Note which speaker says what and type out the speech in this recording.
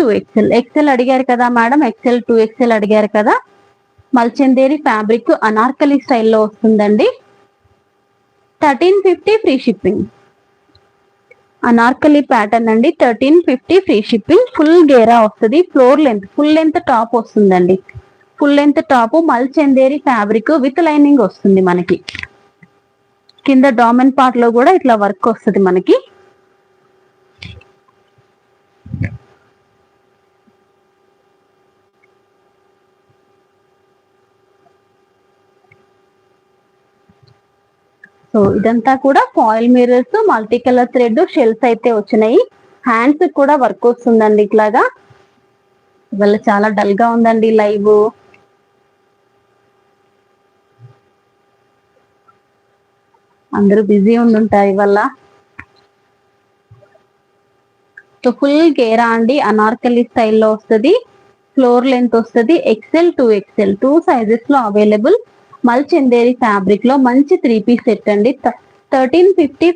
Speaker 1: 2XL. XL అడిగారు కదా madam, XL 2XL అడిగారు కదా. మల్చందేరి ఫ్యాబ్రిక్ అనార్కలి స్టైల్లో వస్తుందండి. 1350 ఫ్రీ షిప్పింగ్. అనార్కలి ప్యాటర్న్ అండి, 1350 ఫ్రీ షిప్పింగ్. ఫుల్ గేరా వస్తుంది, floor length full length top వస్తుందండి. ఫుల్ లెంత్ టాప్ మల్చందేరి ఫ్యాబ్రిక్ విత్ లైనింగ్ వస్తుంది మనకి. కింద డామన్ పార్ట్ లో కూడా ఇట్లా వర్క్ వస్తుంది మనకి. సో ఇదంతా కూడా foil mirrors, multi colour thread, shells అయితే వచ్చినాయి. హ్యాండ్స్ కూడా వర్క్ వస్తుందండి ఇట్లాగా. ఇవాళ చాలా డల్ గా ఉందండి లైవ్. అందరూ బిజీ ఉండుంటారు ఇవాళ. సో ఫుల్ గేరా అండి, అనార్కలి స్టైల్లో వస్తుంది. ఫ్లోర్ లెంత్ వస్తుంది. XL 2XL 2 సైజెస్ లో అవైలబుల్. మల్చందేరి ఫ్యాబ్రిక్ లో మంచి 3 పీస్ సెట్ అండి. 1350